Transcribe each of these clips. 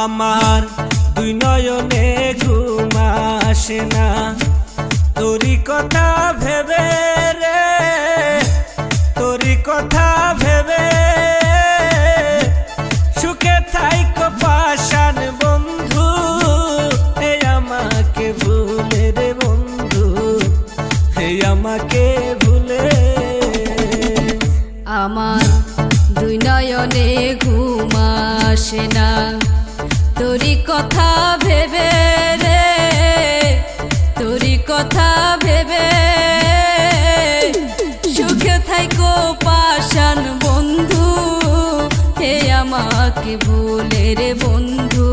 আমার দুই নয়নে ঘুম আসে না তোরি কথা ভেবে রে, তোরি কথা ভেবে। সুখে থাইকো পাশান বন্ধু, হে আমাকে ভুলে রে বন্ধু, হে আমাকে ভুলে। আমার দুই নয়নে ঘুম আসে না তোরি কথা ভেবে রে, তোরি কথা ভেবে। সুখে থাইকো পাশান বন্ধু, হে আমাকে ভুলে রে বন্ধু,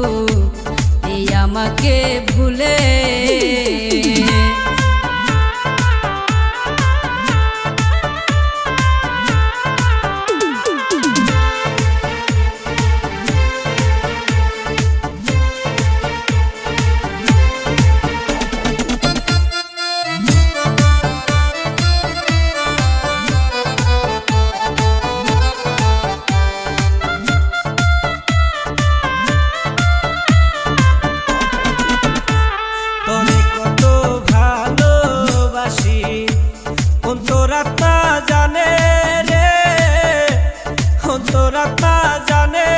হে আমাকে ভুলে। অন্তরাত্মা জানে রে, অন্তরাত্মা জানে।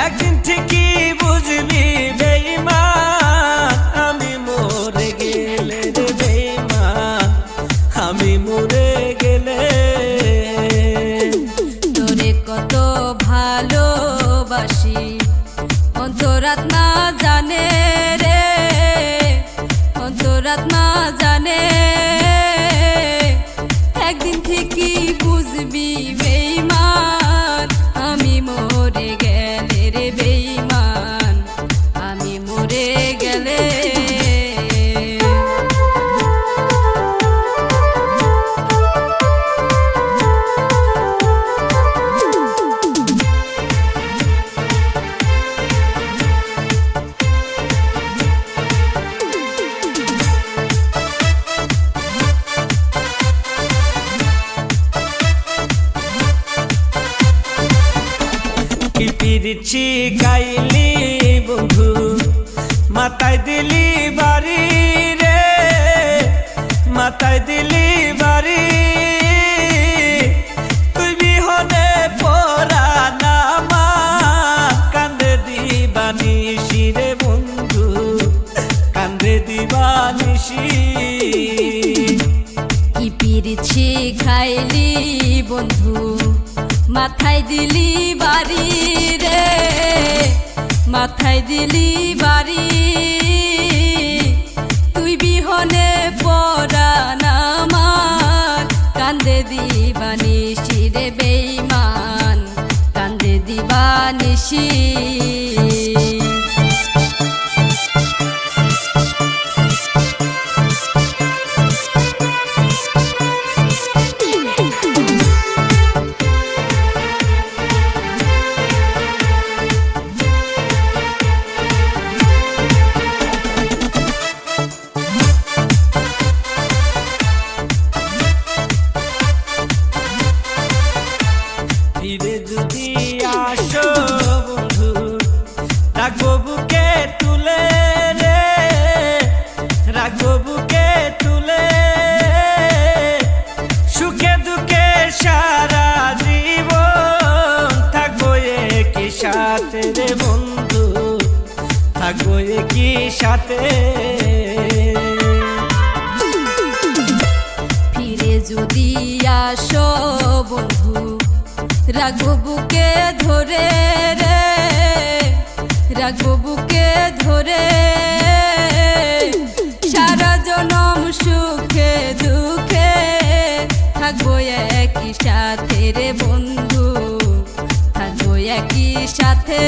একদিন ঠিকই বুঝবি বেঈমান, আমি মরে গেলে রে বেঈমান, আমি মরে গেলে। তোরে কত ভালোবাসি অন্তরাত্মা জানে রে, অন্তরাত্মা জানে। একদিন ঠিকই বুঝবি বেঈমান, আমি মরে গেলে রে বেঈমান, আমি মরে গেলে। পিরিছি গাইলি বন্ধু, মাথায় দিলি বাড়ি রে, মাথায় দিলি বাড়ি। তুই বিহনে পরাণ আমার, কান্দে দিবানিশি রে বন্ধু, কান্দে দিবানিশি। কি পিরিছি খাইলি বন্ধু, মাথায় দিলি বাড়ি রে, মাথায় দিলি বাড়ি। তুই বিহনে পরাণ আমার, কান্দে দিবানিশি রে বেঈমান, কান্দে দিবানিশি। ফিরে যদি আসো বন্ধু, রাখবো বুকে তুলে রে, রাখবো বুকে তুলে। সুখে দুঃখে সারা জীবন থাকবো একই সাথে রে বন্ধু, থাকবো একই সাথে। ফিরে যদি আসো বন্ধু, রাখবো বুকে ধরে রে, রাখবো বুকে ধরে। সারা জনম সুখে দুঃখে থাকবো একই সাথে রে বন্ধু, থাকবো একই সাথে।